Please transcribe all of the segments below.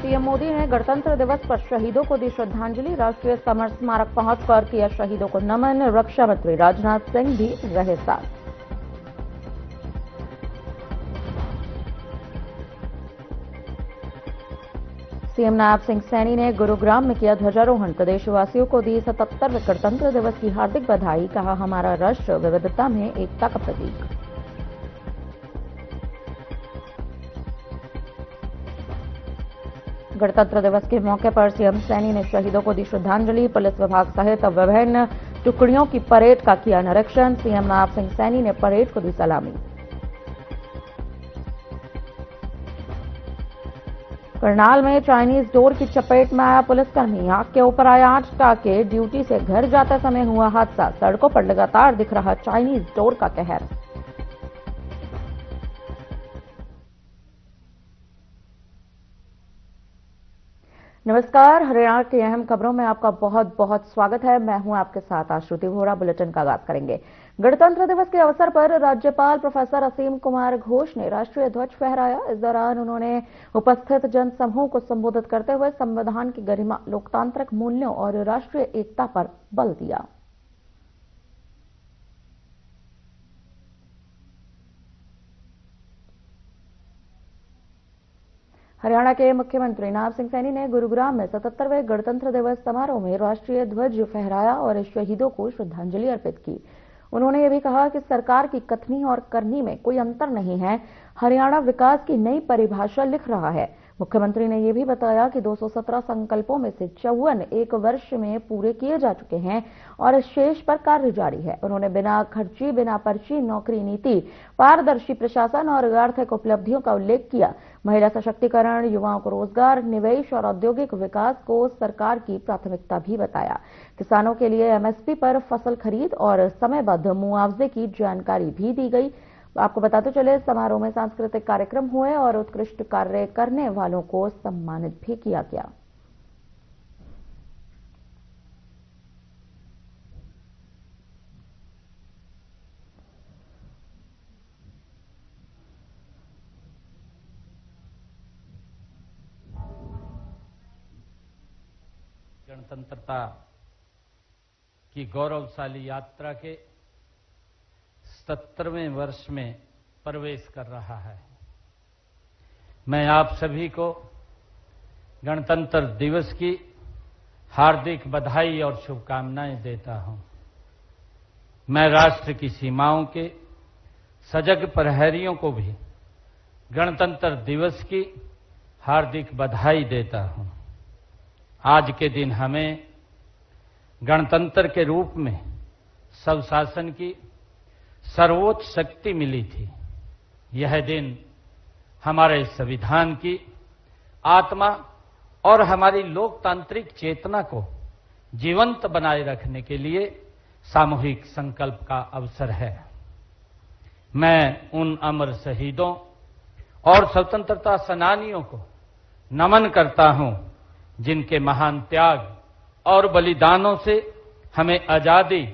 PM Modi ने गणतंत्र दिवस पर शहीदों को दी श्रद्धांजलि। राष्ट्रीय समर स्मारक पहुंचकर किया शहीदों को नमन। रक्षा मंत्री राजनाथ सिंह भी रहे साथ। सीएम नायब सिंह सैनी ने गुरुग्राम में किया ध्वजारोहण। प्रदेशवासियों को दी 77वें गणतंत्र दिवस की हार्दिक बधाई। कहा, हमारा राष्ट्र विविधता में एकता का प्रतीक। गणतंत्र दिवस के मौके पर सीएम सैनी ने शहीदों को दी श्रद्धांजलि। पुलिस विभाग सहित विभिन्न टुकड़ियों की परेड का किया निरीक्षण। सीएम नायब सिंह सैनी ने परेड को दी सलामी। करनाल में चाइनीज डोर की चपेट में आया पुलिसकर्मी। आंख के ऊपर आया 8 टाके। ड्यूटी से घर जाते समय हुआ हादसा। सड़कों पर लगातार दिख रहा चाइनीज डोर का कहर। नमस्कार, हरियाणा की अहम खबरों में आपका बहुत बहुत स्वागत है। मैं हूं आपके साथ आश्रुति वोरा। बुलेटिन का आगाज करेंगे। गणतंत्र दिवस के अवसर पर राज्यपाल प्रोफेसर असीम कुमार घोष ने राष्ट्रीय ध्वज फहराया। इस दौरान उन्होंने उपस्थित जनसमूह को संबोधित करते हुए संविधान की गरिमा, लोकतांत्रिक मूल्यों और राष्ट्रीय एकता पर बल दिया। हरियाणा के मुख्यमंत्री नायब सिंह सैनी ने गुरुग्राम में 77वें गणतंत्र दिवस समारोह में राष्ट्रीय ध्वज फहराया और शहीदों को श्रद्धांजलि अर्पित की। उन्होंने ये भी कहा कि सरकार की कथनी और करनी में कोई अंतर नहीं है। हरियाणा विकास की नई परिभाषा लिख रहा है। मुख्यमंत्री ने यह भी बताया कि 217 संकल्पों में से 54 एक वर्ष में पूरे किए जा चुके हैं और शेष पर कार्य जारी है। उन्होंने बिना खर्ची, बिना पर्ची नौकरी नीति, पारदर्शी प्रशासन और आर्थिक उपलब्धियों का उल्लेख किया। महिला सशक्तिकरण, युवाओं को रोजगार, निवेश और औद्योगिक विकास को सरकार की प्राथमिकता भी बताया। किसानों के लिए एमएसपी पर फसल खरीद और समयबद्ध मुआवजे की जानकारी भी दी गई। आपको बताते चले, समारोह में सांस्कृतिक कार्यक्रम हुए और उत्कृष्ट कार्य करने वालों को सम्मानित भी किया गया। गणतंत्रता की गौरवशाली यात्रा के 77वें वर्ष में प्रवेश कर रहा है। मैं आप सभी को गणतंत्र दिवस की हार्दिक बधाई और शुभकामनाएं देता हूं। मैं राष्ट्र की सीमाओं के सजग प्रहरियों को भी गणतंत्र दिवस की हार्दिक बधाई देता हूं। आज के दिन हमें गणतंत्र के रूप में स्वशासन की सर्वोच्च शक्ति मिली थी। यह दिन हमारे संविधान की आत्मा और हमारी लोकतांत्रिक चेतना को जीवंत बनाए रखने के लिए सामूहिक संकल्प का अवसर है। मैं उन अमर शहीदों और स्वतंत्रता सेनानियों को नमन करता हूं जिनके महान त्याग और बलिदानों से हमें आजादी,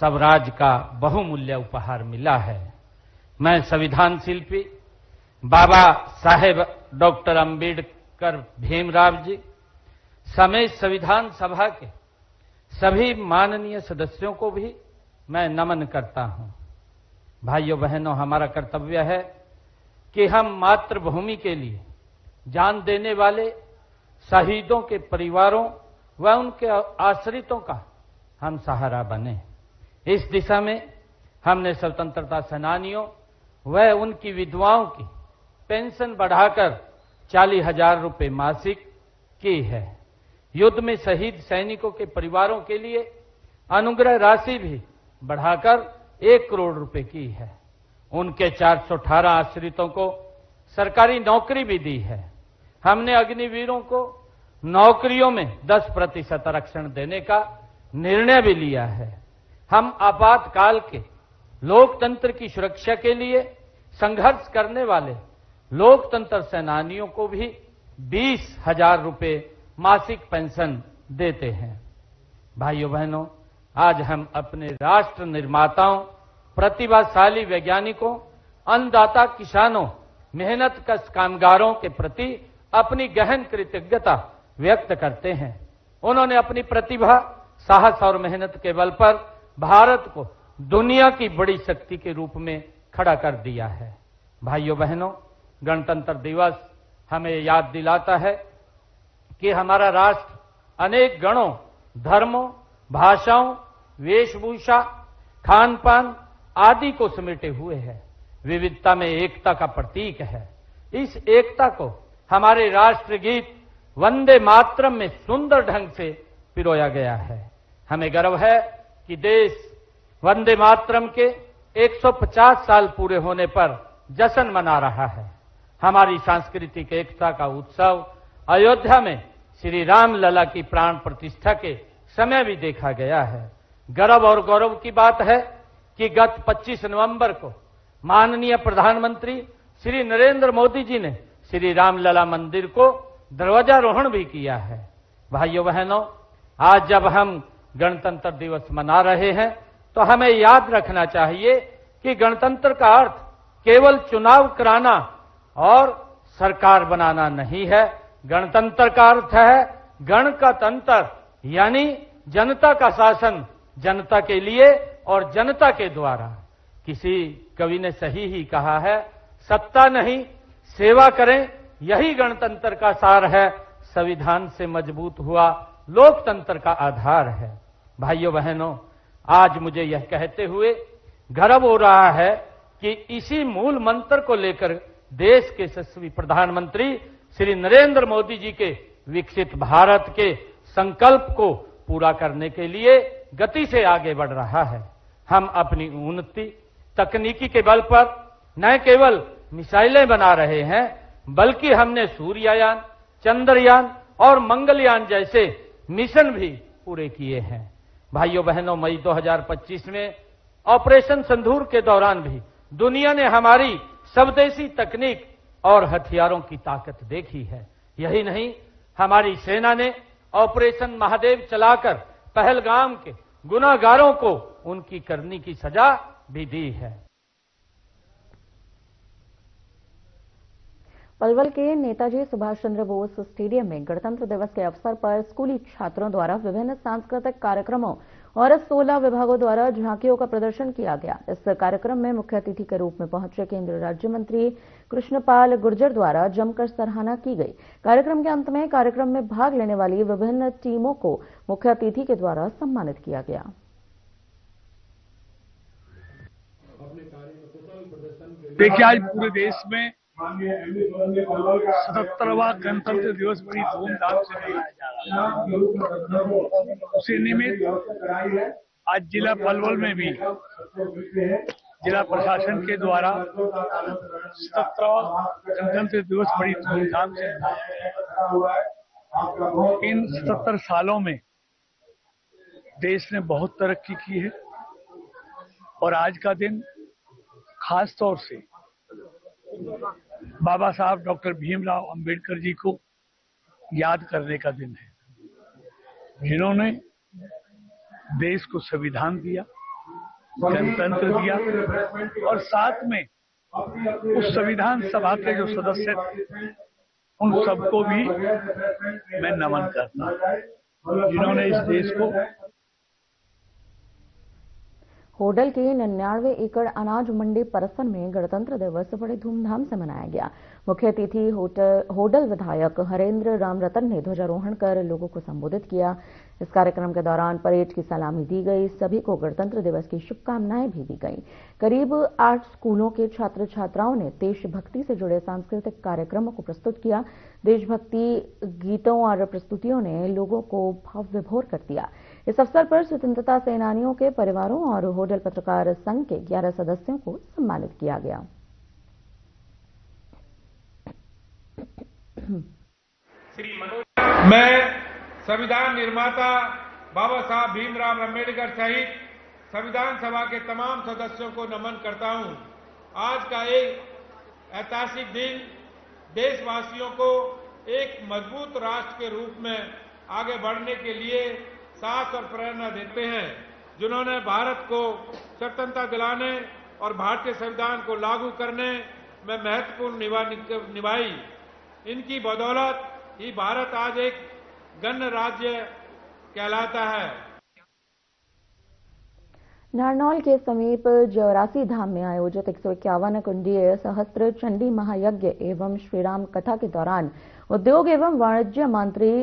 स्वराज का बहुमूल्य उपहार मिला है। मैं संविधान शिल्पी बाबा साहेब डॉक्टर अंबेडकर भीमराव जी समेत संविधान सभा के सभी माननीय सदस्यों को भी मैं नमन करता हूं। भाइयों बहनों, हमारा कर्तव्य है कि हम मातृभूमि के लिए जान देने वाले शहीदों के परिवारों व उनके आश्रितों का हम सहारा बने। इस दिशा में हमने स्वतंत्रता सेनानियों व उनकी विधवाओं की पेंशन बढ़ाकर 40,000 रुपये मासिक की है। युद्ध में शहीद सैनिकों के परिवारों के लिए अनुग्रह राशि भी बढ़ाकर 1 करोड़ रुपए की है। उनके 418 आश्रितों को सरकारी नौकरी भी दी है। हमने अग्निवीरों को नौकरियों में 10% आरक्षण देने का निर्णय भी लिया है। हम आपातकाल के लोकतंत्र की सुरक्षा के लिए संघर्ष करने वाले लोकतंत्र सेनानियों को भी 20,000 रुपए मासिक पेंशन देते हैं। भाइयों बहनों, आज हम अपने राष्ट्र निर्माताओं, प्रतिभाशाली वैज्ञानिकों, अन्नदाता किसानों, मेहनतकश कामगारों के प्रति अपनी गहन कृतज्ञता व्यक्त करते हैं। उन्होंने अपनी प्रतिभा, साहस और मेहनत के बल पर भारत को दुनिया की बड़ी शक्ति के रूप में खड़ा कर दिया है। भाइयों बहनों, गणतंत्र दिवस हमें याद दिलाता है कि हमारा राष्ट्र अनेक गणों, धर्मों, भाषाओं, वेशभूषा, खान पान आदि को समेटे हुए है। विविधता में एकता का प्रतीक है। इस एकता को हमारे राष्ट्रगीत वंदे मातरम में सुंदर ढंग से पिरोया गया है। हमें गर्व है कि देश वंदे मातरम के 150 साल पूरे होने पर जश्न मना रहा है। हमारी सांस्कृतिक एकता का उत्सव अयोध्या में श्री राम लला की प्राण प्रतिष्ठा के समय भी देखा गया है। गर्व और गौरव की बात है कि गत 25 नवंबर को माननीय प्रधानमंत्री श्री नरेंद्र मोदी जी ने श्री रामलला मंदिर को ध्वजारोहण भी किया है। भाइयों बहनों, आज जब हम गणतंत्र दिवस मना रहे हैं तो हमें याद रखना चाहिए कि गणतंत्र का अर्थ केवल चुनाव कराना और सरकार बनाना नहीं है। गणतंत्र का अर्थ है गण का तंत्र, यानी जनता का शासन जनता के लिए और जनता के द्वारा। किसी कवि ने सही ही कहा है, सत्ता नहीं सेवा करें, यही गणतंत्र का सार है। संविधान से मजबूत हुआ लोकतंत्र का आधार है। भाइयों बहनों, आज मुझे यह कहते हुए गर्व हो रहा है कि इसी मूल मंत्र को लेकर देश के यशस्वी प्रधानमंत्री श्री नरेंद्र मोदी जी के विकसित भारत के संकल्प को पूरा करने के लिए गति से आगे बढ़ रहा है। हम अपनी उन्नति तकनीकी के बल पर न केवल मिसाइलें बना रहे हैं, बल्कि हमने सूर्ययान, चंद्रयान और मंगलयान जैसे मिशन भी पूरे किए हैं। भाइयों बहनों, मई 2025 में ऑपरेशन सिंदूर के दौरान भी दुनिया ने हमारी स्वदेशी तकनीक और हथियारों की ताकत देखी है। यही नहीं, हमारी सेना ने ऑपरेशन महादेव चलाकर पहलगाम के गुनाहगारों को उनकी करनी की सजा भी दी है। पलवल के नेताजी सुभाष चंद्र बोस स्टेडियम में गणतंत्र दिवस के अवसर पर स्कूली छात्रों द्वारा विभिन्न सांस्कृतिक कार्यक्रमों और 16 विभागों द्वारा झांकियों का प्रदर्शन किया गया। इस कार्यक्रम में मुख्य अतिथि के रूप में पहुंचे केंद्रीय राज्य मंत्री कृष्णपाल गुर्जर द्वारा जमकर सराहना की गई। कार्यक्रम के अंत में कार्यक्रम में भाग लेने वाली विभिन्न टीमों को मुख्य अतिथि के द्वारा सम्मानित किया गया। देखिए, आज पूरे देश में 77वां गणतंत्र दिवस बड़ी धूमधाम से मनाया जा रहा है। उसी निमित्त आज जिला पलवल में भी जिला प्रशासन के द्वारा 77वां गणतंत्र दिवस बड़ी धूमधाम से मनाया। इन 77 सालों में देश ने बहुत तरक्की की है और आज का दिन खास तौर से बाबा साहब डॉक्टर भीमराव अंबेडकर जी को याद करने का दिन है, जिन्होंने देश को संविधान दिया, गणतंत्र दिया और साथ में उस संविधान सभा के जो सदस्य थे उन सबको भी मैं नमन करता हूं, जिन्होंने इस देश को। होडल के 99 एकड़ अनाज मंडी परसन में गणतंत्र दिवस बड़े धूमधाम से मनाया गया। मुख्य अतिथि होडल विधायक हरेंद्र राम रतन ने ध्वजारोहण कर लोगों को संबोधित किया। इस कार्यक्रम के दौरान परेड की सलामी दी गई। सभी को गणतंत्र दिवस की शुभकामनाएं भी दी गईं। करीब 8 स्कूलों के छात्र छात्राओं ने देशभक्ति से जुड़े सांस्कृतिक कार्यक्रमों को प्रस्तुत किया। देशभक्ति गीतों और प्रस्तुतियों ने लोगों को भाव विभोर कर दिया। इस अवसर पर स्वतंत्रता सेनानियों के परिवारों और होडल पत्रकार संघ के 11 सदस्यों को सम्मानित किया गया। मैं संविधान निर्माता बाबा साहब भीमराव अंबेडकर सहित संविधान सभा के तमाम सदस्यों को नमन करता हूं। आज का एक ऐतिहासिक दिन देशवासियों को एक मजबूत राष्ट्र के रूप में आगे बढ़ने के लिए साहस और प्रेरणा देते हैं, जिन्होंने भारत को स्वतंत्रता दिलाने और भारतीय संविधान को लागू करने में महत्वपूर्ण निभाई। इनकी बदौलत ही भारत आज एक गणराज्य कहलाता है। नारनौल के समीप जवरासी धाम में आयोजित 151 कुंडीय सहस्त्र चंडी महायज्ञ एवं श्रीराम कथा के दौरान उद्योग एवं वाणिज्य मंत्री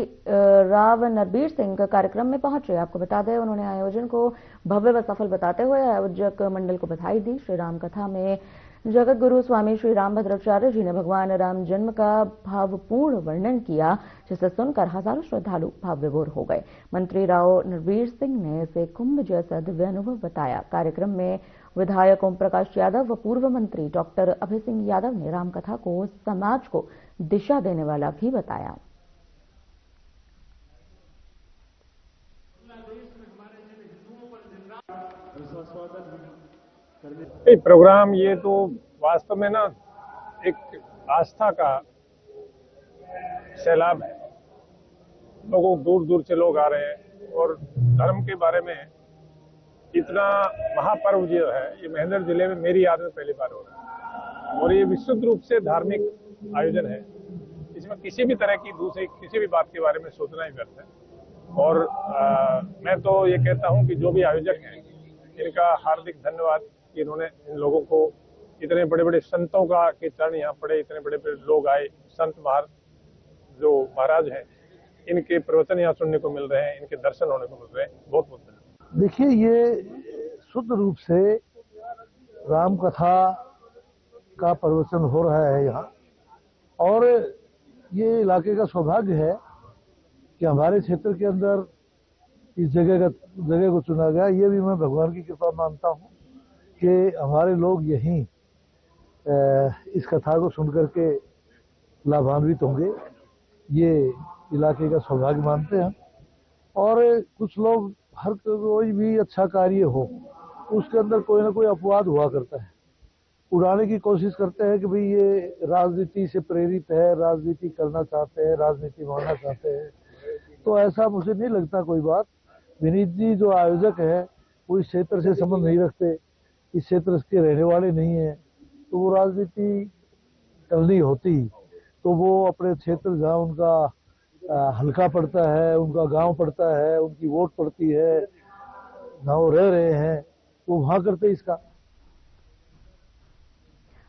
राव नरबीर सिंह कार्यक्रम में पहुंचे। आपको बता दें, उन्होंने आयोजन को भव्य व सफल बताते हुए आयोजक मंडल को बधाई दी। श्रीराम कथा में जगत गुरु स्वामी श्री रामभद्राचार्य जी ने भगवान राम जन्म का भावपूर्ण वर्णन किया, जिसे सुनकर हजारों श्रद्धालु भाव विभोर हो गए। मंत्री राव नरबीर सिंह ने इसे कुंभ जैसा दिव्य अनुभव बताया। कार्यक्रम में विधायक ओम प्रकाश यादव व पूर्व मंत्री डॉक्टर अभय सिंह यादव ने रामकथा को समाज को दिशा देने वाला भी बताया। प्रोग्राम ये तो वास्तव में ना एक आस्था का सैलाब है। लोगों दूर दूर से लोग आ रहे हैं और धर्म के बारे में इतना महापर्व जो है ये महेंद्र जिले में मेरी याद में पहली बार हो रहा है और ये विशुद्ध रूप से धार्मिक आयोजन है। इसमें किसी भी तरह की दूसरी किसी भी बात के बारे में सोचना ही व्यर्थ है। और मैं तो ये कहता हूं कि जो भी आयोजक हैं इनका हार्दिक धन्यवाद कि इन्होंने इन लोगों को इतने बड़े बड़े संतों का के चरण यहाँ पड़े, इतने बड़े बड़े लोग आए, संत जो महाराज हैं इनके प्रवचन यहाँ सुनने को मिल रहे हैं, इनके दर्शन होने को मिल रहे हैं। बहुत बहुत धन्यवाद। देखिए, ये शुद्ध रूप से राम कथा का प्रवचन हो रहा है यहाँ और ये इलाके का सौभाग्य है कि हमारे क्षेत्र के अंदर इस जगह को चुना गया। ये भी मैं भगवान की कृपा मानता हूँ कि हमारे लोग यहीं इस कथा को सुन करके लाभान्वित होंगे। ये इलाके का सौभाग्य मानते हैं और कुछ लोग हर कोई भी अच्छा कार्य हो उसके अंदर कोई ना कोई अपवाद हुआ करता है, उड़ाने की कोशिश करते हैं कि भाई ये राजनीति से प्रेरित है, राजनीति करना चाहते हैं, राजनीति मानना चाहते हैं। तो ऐसा मुझे नहीं लगता कोई बात। विनीत जी जो आयोजक है वो इस क्षेत्र से संबंध नहीं रखते, इस क्षेत्र के रहने वाले नहीं है, तो वो राजनीति करनी होती तो वो अपने क्षेत्र जहाँ उनका हल्का पड़ता है, उनका गांव पड़ता है, उनकी वोट पड़ती है, जहाँ वो रह रहे हैं वो वहाँ करते इसका।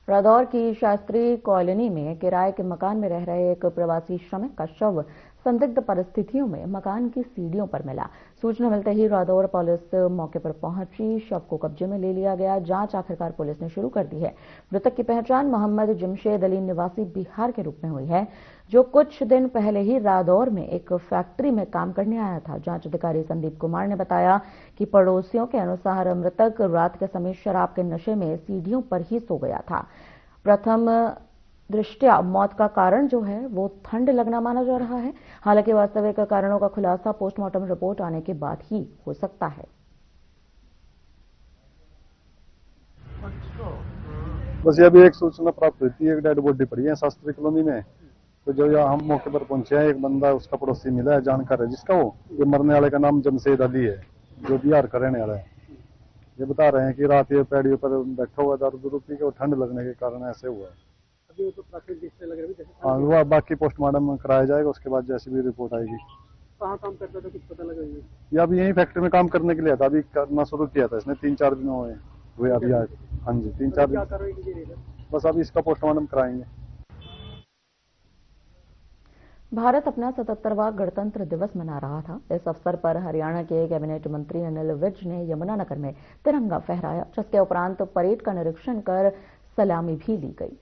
रादौर की शास्त्री कॉलोनी में किराए के मकान में रह रहे एक प्रवासी श्रमिक का शव संदिग्ध परिस्थितियों में मकान की सीढ़ियों पर मिला। सूचना मिलते ही रादौर पुलिस मौके पर पहुंची, शव को कब्जे में ले लिया गया। जांच आखिरकार पुलिस ने शुरू कर दी है। मृतक की पहचान मोहम्मद जमशेद अली निवासी बिहार के रूप में हुई है, जो कुछ दिन पहले ही रादौर में एक फैक्ट्री में काम करने आया था। जांच अधिकारी संदीप कुमार ने बताया कि पड़ोसियों के अनुसार मृतक रात के समय शराब के नशे में सीढ़ियों पर ही सो गया था। प्रथम दृष्टया मौत का कारण जो है वो ठंड लगना माना जा रहा है। हालांकि वास्तविक कारणों का खुलासा पोस्टमार्टम रिपोर्ट आने के बाद ही हो सकता है। बस ये अभी एक सूचना प्राप्त हुई थी, एक डेड बॉडी पड़ी है शास्त्री कॉलोनी में। तो जो यहाँ हम मौके पर पहुंचे हैं, एक बंदा उसका पड़ोसी मिला है, जानकार है जिसका वो ये मरने वाले का नाम जमशेद अली है, जो बिहार का रहने वाला है। ये बता रहे हैं कि रात ये पैड़ियों पर बैठा हुआ दारू पी के ठंड लगने के कारण ऐसे हुआ है। अभी वो तो प्राकृतिक से लग रही है। हाँ, वो बाकी पोस्टमार्टम कराया जाएगा, उसके बाद जैसी भी रिपोर्ट आएगी। कहाँ काम करता था, कुछ पता लगा? ये अभी यही फैक्ट्री में काम करने के लिए था, अभी करना शुरू किया था इसने, 3-4 दिन हुए अभी आज। हाँ जी, 3-4 दिन। बस अभी इसका पोस्टमार्टम कराएंगे। भारत अपना 77वां गणतंत्र दिवस मना रहा था। इस अवसर पर हरियाणा के कैबिनेट मंत्री अनिल विज ने यमुनानगर में तिरंगा फहराया, जिसके उपरांत परेड का निरीक्षण कर सलामी भी ली गई।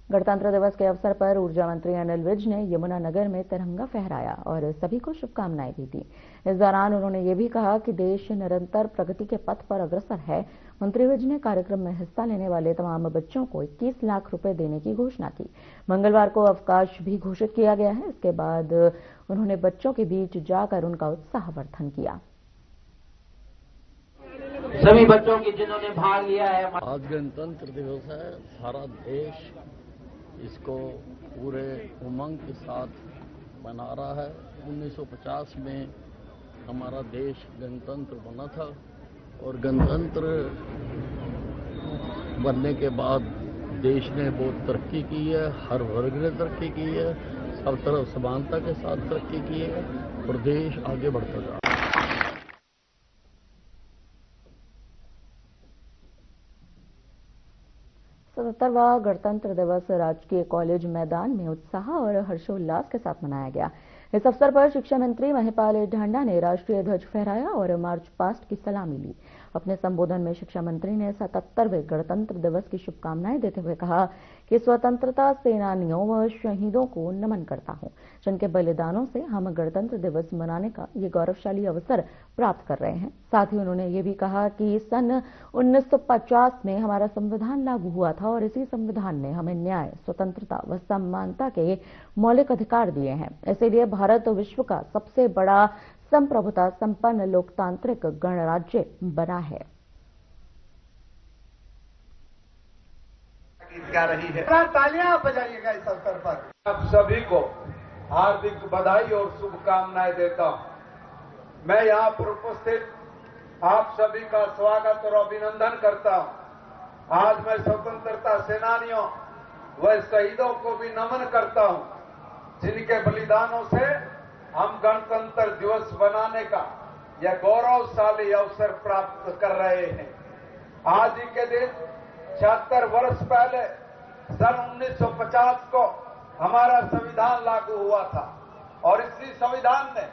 गणतंत्र दिवस के अवसर पर ऊर्जा मंत्री अनिल विज ने यमुनानगर में तिरंगा फहराया और सभी को शुभकामनाएं भी दी। इस दौरान उन्होंने ये भी कहा कि देश निरंतर प्रगति के पथ पर अग्रसर है। मंत्री विज ने कार्यक्रम में हिस्सा लेने वाले तमाम बच्चों को 21 लाख रुपए देने की घोषणा की। मंगलवार को अवकाश भी घोषित किया गया है। इसके बाद उन्होंने बच्चों के बीच जाकर उनका उत्साहवर्धन किया। सभी बच्चों की जिन्होंने भाग लिया है। आज गणतंत्र दिवस है, सारा देश इसको पूरे उमंग के साथ मना रहा है। 1950 में हमारा देश गणतंत्र बना था और गणतंत्र बनने के बाद देश ने बहुत तरक्की की है, हर वर्ग ने तरक्की की है, सब तरफ समानता के साथ तरक्की की है और देश आगे बढ़ता जा रहा है। 77वां गणतंत्र दिवस राजकीय कॉलेज मैदान में उत्साह और हर्षोल्लास के साथ मनाया गया। इस अवसर पर शिक्षा मंत्री महिपाल ढांडा ने राष्ट्रीय ध्वज फहराया और मार्च पास्ट की सलामी ली। अपने संबोधन में शिक्षा मंत्री ने 77वें गणतंत्र दिवस की शुभकामनाएं देते हुए कहा कि स्वतंत्रता सेनानियों व शहीदों को नमन करता हूं, जिनके बलिदानों से हम गणतंत्र दिवस मनाने का ये गौरवशाली अवसर प्राप्त कर रहे हैं। साथ ही उन्होंने ये भी कहा कि सन 1950 में हमारा संविधान लागू हुआ था और इसी संविधान ने हमें न्याय, स्वतंत्रता व समानता के मौलिक अधिकार दिए हैं। इसीलिए भारत विश्व का सबसे बड़ा संप्रभुता संपन्न लोकतांत्रिक गणराज्य बना है। तालियां बजाइएगा इस अवसर पर। आप सभी को हार्दिक बधाई और शुभकामनाएं देता हूं। मैं यहां पर उपस्थित आप सभी का स्वागत और अभिनंदन करता हूं। आज मैं स्वतंत्रता सेनानियों व शहीदों को भी नमन करता हूं, जिनके बलिदानों से हम गणतंत्र दिवस बनाने का यह गौरवशाली अवसर प्राप्त कर रहे हैं। आज ही के दिन 76 वर्ष पहले सन 1950 को हमारा संविधान लागू हुआ था और इसी संविधान ने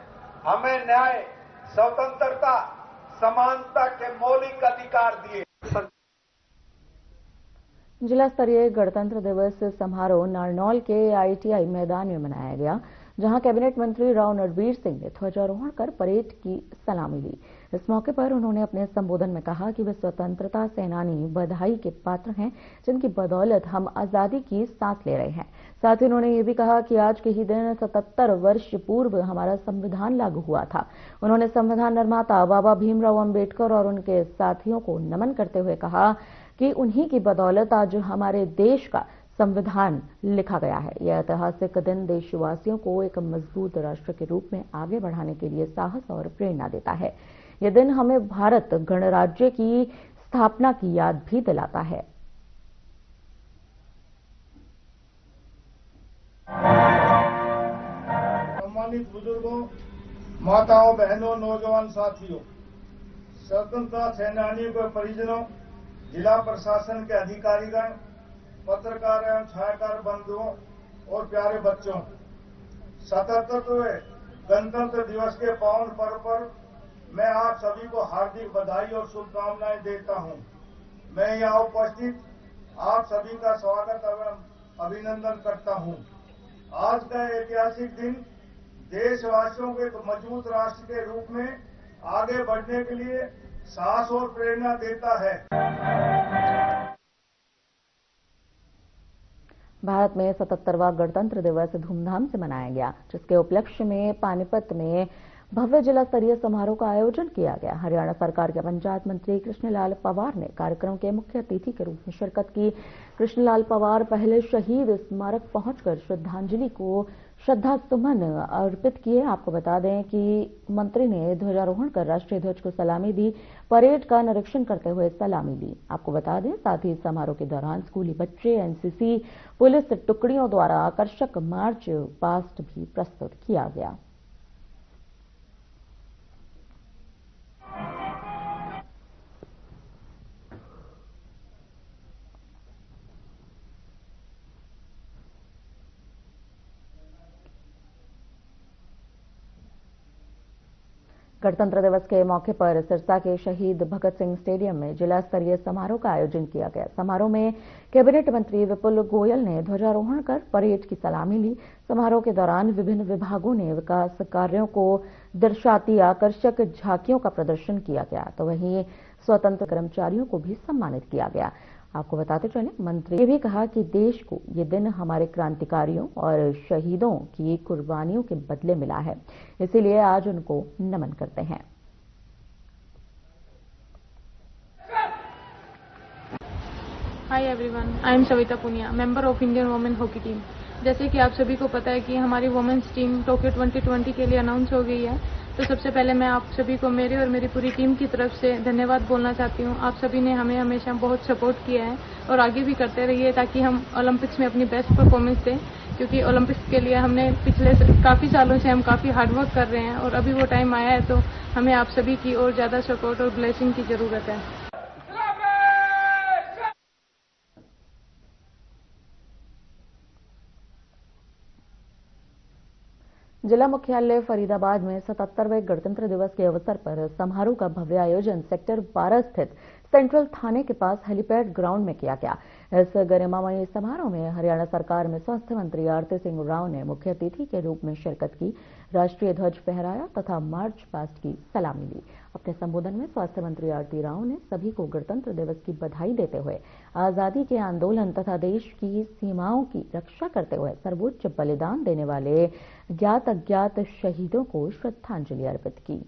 हमें न्याय, स्वतंत्रता, समानता के मौलिक अधिकार दिए। जिला स्तरीय गणतंत्र दिवस समारोह नारनौल के ITI मैदान में मनाया गया, जहां कैबिनेट मंत्री राव नरवीर सिंह ने ध्वजारोहण कर परेड की सलामी ली। इस मौके पर उन्होंने अपने संबोधन में कहा कि वे स्वतंत्रता सेनानी बधाई के पात्र हैं, जिनकी बदौलत हम आजादी की सांस ले रहे हैं। साथ ही उन्होंने ये भी कहा कि आज के ही दिन 77 वर्ष पूर्व हमारा संविधान लागू हुआ था। उन्होंने संविधान निर्माता बाबा भीमराव अम्बेडकर और उनके साथियों को नमन करते हुए कहा कि उन्हीं की बदौलत आज हमारे देश का संविधान लिखा गया है। यह ऐतिहासिक दिन देशवासियों को एक मजबूत राष्ट्र के रूप में आगे बढ़ाने के लिए साहस और प्रेरणा देता है। यह दिन हमें भारत गणराज्य की स्थापना की याद भी दिलाता है। सम्मानित बुजुर्गों, माताओं, बहनों, नौजवान साथियों, स्वतंत्रता सेनानियों के परिजनों, जिला प्रशासन के अधिकारीगण, पत्रकार एवं छायाकार बंधुओं और प्यारे बच्चों, 77वें गणतंत्र दिवस के पावन पर्व पर मैं आप सभी को हार्दिक बधाई और शुभकामनाएं देता हूं। मैं यहाँ उपस्थित आप सभी का स्वागत एवं अभिनंदन करता हूं। आज का ऐतिहासिक दिन देशवासियों को एक मजबूत राष्ट्र के रूप में आगे बढ़ने के लिए साहस और प्रेरणा देता है। भारत में 77वां गणतंत्र दिवस धूमधाम से मनाया गया, जिसके उपलक्ष्य में पानीपत में भव्य जिला स्तरीय समारोह का आयोजन किया गया। हरियाणा सरकार के पंचायत मंत्री कृष्णलाल पंवार ने कार्यक्रम के मुख्य अतिथि के रूप में शिरकत की। कृष्णलाल पंवार पहले शहीद स्मारक पहुंचकर श्रद्धा सुमन अर्पित किए। आपको बता दें कि मंत्री ने ध्वजारोहण कर राष्ट्रीय ध्वज को सलामी दी, परेड का निरीक्षण करते हुए सलामी ली। आपको बता दें, साथ ही समारोह के दौरान स्कूली बच्चे, NCC, पुलिस टुकड़ियों द्वारा आकर्षक मार्च पास्ट भी प्रस्तुत किया गया। गणतंत्र दिवस के मौके पर सिरसा के शहीद भगत सिंह स्टेडियम में जिला स्तरीय समारोह का आयोजन किया गया। समारोह में कैबिनेट मंत्री विपुल गोयल ने ध्वजारोहण कर परेड की सलामी ली। समारोह के दौरान विभिन्न विभागों ने विकास कार्यों को दर्शाती आकर्षक झांकियों का प्रदर्शन किया गया, तो वहीं स्वतंत्र कर्मचारियों को भी सम्मानित किया गया। आपको बताते चलें, मंत्री ने भी कहा कि देश को ये दिन हमारे क्रांतिकारियों और शहीदों की कुर्बानियों के बदले मिला है, इसीलिए आज उनको नमन करते हैं। Hi everyone, I am Savita Punia, member of Indian Women Hockey Team. जैसे कि आप सभी को पता है कि हमारी वुमेन्स टीम टोक्यो 2020 के लिए अनाउंस हो गई है, तो सबसे पहले मैं आप सभी को मेरे और मेरी पूरी टीम की तरफ से धन्यवाद बोलना चाहती हूँ। आप सभी ने हमें हमेशा बहुत सपोर्ट किया है और आगे भी करते रहिए ताकि हम ओलंपिक्स में अपनी बेस्ट परफॉर्मेंस दें, क्योंकि ओलंपिक्स के लिए हमने पिछले काफ़ी सालों से हम काफ़ी हार्डवर्क कर रहे हैं और अभी वो टाइम आया है, तो हमें आप सभी की और ज़्यादा सपोर्ट और ब्लेसिंग की ज़रूरत है। जिला मुख्यालय फरीदाबाद में 77वें गणतंत्र दिवस के अवसर पर समारोह का भव्य आयोजन सेक्टर 12 स्थित सेंट्रल थाने के पास हेलीपैड ग्राउंड में किया गया। इस गरिमामयी समारोह में हरियाणा सरकार में स्वास्थ्य मंत्री आरती सिंह राव ने मुख्य अतिथि के रूप में शिरकत की, राष्ट्रीय ध्वज फहराया तथा मार्च पास्ट की सलामी ली। अपने संबोधन में स्वास्थ्य मंत्री आरती राव ने सभी को गणतंत्र दिवस की बधाई देते हुए आजादी के आंदोलन तथा देश की सीमाओं की रक्षा करते हुए सर्वोच्च बलिदान देने वाले ज्ञात अज्ञात शहीदों को श्रद्धांजलि अर्पित की।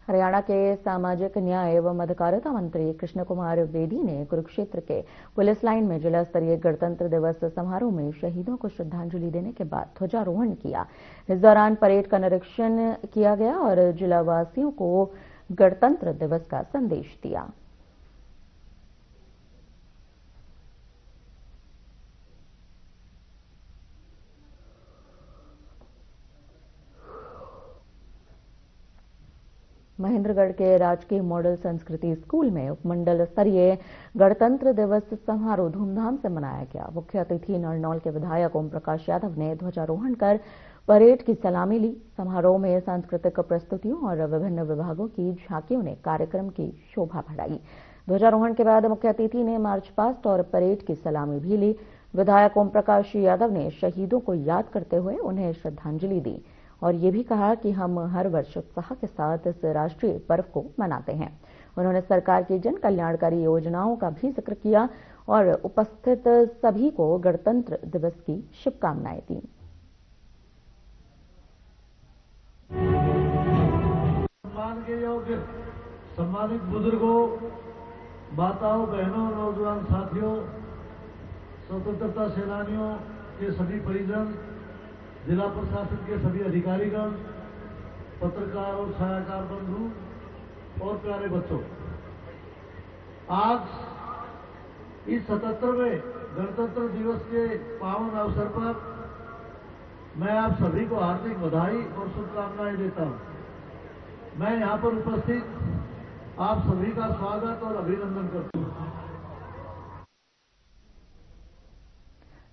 हरियाणा के सामाजिक न्याय एवं अधिकारिता मंत्री कृष्ण कुमार बेदी ने कुरुक्षेत्र के पुलिस लाइन में जिला स्तरीय गणतंत्र दिवस समारोह में शहीदों को श्रद्धांजलि देने के बाद ध्वजारोहण किया। इस दौरान परेड का निरीक्षण किया गया और जिलावासियों को गणतंत्र दिवस का संदेश दिया। महेंद्रगढ़ के राजकीय मॉडल संस्कृति स्कूल में उपमंडल स्तरीय गणतंत्र दिवस समारोह धूमधाम से मनाया गया। मुख्य अतिथि नरनौल के विधायक ओम प्रकाश यादव ने ध्वजारोहण कर परेड की सलामी ली। समारोह में सांस्कृतिक प्रस्तुतियों और विभिन्न विभागों की झांकियों ने कार्यक्रम की शोभा बढ़ाई। ध्वजारोहण के बाद मुख्य अतिथि ने मार्च पास्ट और परेड की सलामी भी ली। विधायक ओम प्रकाश यादव ने शहीदों को याद करते हुए उन्हें श्रद्धांजलि दी और ये भी कहा कि हम हर वर्ष उत्साह के साथ इस राष्ट्रीय पर्व को मनाते हैं। उन्होंने सरकार की जन कल्याणकारी योजनाओं का भी जिक्र किया और उपस्थित सभी को गणतंत्र दिवस की शुभकामनाएं दी। सम्मान के योग्य सम्मानित बुजुर्गों, माताओं, बहनों, नौजवान साथियों, स्वतंत्रता सेनानियों के सभी परिजन, जिला प्रशासन के सभी अधिकारीगण, पत्रकार और छायाकार बंधु और प्यारे बच्चों, आज इस 77वें गणतंत्र दिवस के पावन अवसर पर मैं आप सभी को हार्दिक बधाई और शुभकामनाएं देता हूं। मैं यहां पर उपस्थित आप सभी का स्वागत और अभिनंदन करता हूं।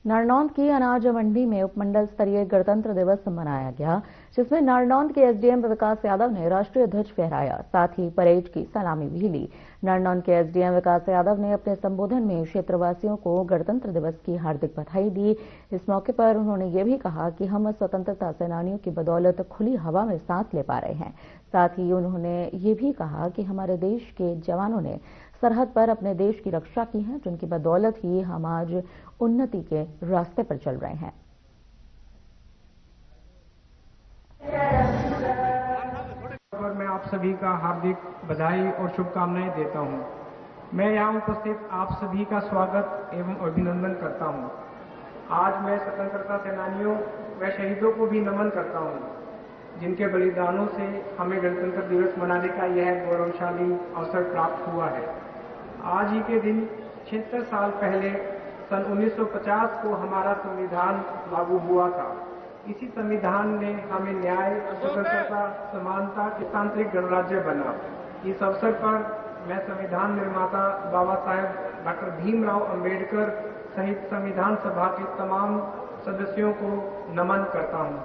नारनौंद की अनाज मंडी में उपमंडल स्तरीय गणतंत्र दिवस मनाया गया, जिसमें नारनौंद के एसडीएम विकास यादव ने राष्ट्रीय ध्वज फहराया, साथ ही परेड की सलामी भी ली। नारनौंद के एसडीएम विकास यादव ने अपने संबोधन में क्षेत्रवासियों को गणतंत्र दिवस की हार्दिक बधाई दी। इस मौके पर उन्होंने ये भी कहा कि हम स्वतंत्रता सेनानियों की बदौलत खुली हवा में सांस ले पा रहे हैं। साथ ही उन्होंने ये भी कहा कि हमारे देश के जवानों ने सरहद पर अपने देश की रक्षा की है, जिनकी बदौलत ही हम आज उन्नति के रास्ते पर चल रहे हैं। मैं आप सभी का हार्दिक बधाई और शुभकामनाएं देता हूं। मैं यहां उपस्थित आप सभी का स्वागत एवं अभिनंदन करता हूं। आज मैं स्वतंत्रता सेनानियों व शहीदों को भी नमन करता हूं, जिनके बलिदानों से हमें गणतंत्र दिवस मनाने का यह गौरवशाली अवसर प्राप्त हुआ है। आज ही के दिन 76 साल पहले सन 1950 को हमारा संविधान लागू हुआ था। इसी संविधान ने हमें न्याय, स्वतंत्रता, समानता, लोकतांत्रिक गणराज्य बना। इस अवसर पर मैं संविधान निर्माता बाबा साहेब डॉक्टर भीमराव अंबेडकर सहित संविधान सभा के तमाम सदस्यों को नमन करता हूं।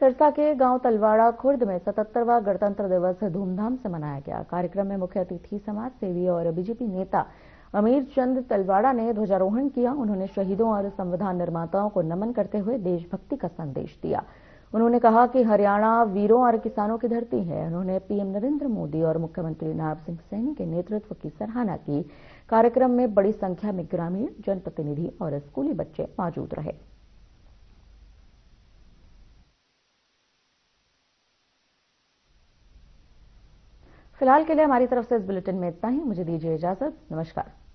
सिरसा के गांव तलवाड़ा खुर्द में 77वां गणतंत्र दिवस धूमधाम से मनाया गया। कार्यक्रम में मुख्य अतिथि समाज सेवी और बीजेपी नेता अमीर चंद तलवाड़ा ने ध्वजारोहण किया। उन्होंने शहीदों और संविधान निर्माताओं को नमन करते हुए देशभक्ति का संदेश दिया। उन्होंने कहा कि हरियाणा वीरों और किसानों की धरती है। उन्होंने पीएम नरेंद्र मोदी और मुख्यमंत्री नायब सिंह सैनी के नेतृत्व की सराहना की। कार्यक्रम में बड़ी संख्या में ग्रामीण, जनप्रतिनिधि और स्कूली बच्चे मौजूद रहे। फिलहाल के लिए हमारी तरफ से इस बुलेटिन में इतना ही। मुझे दीजिए इजाजत। नमस्कार।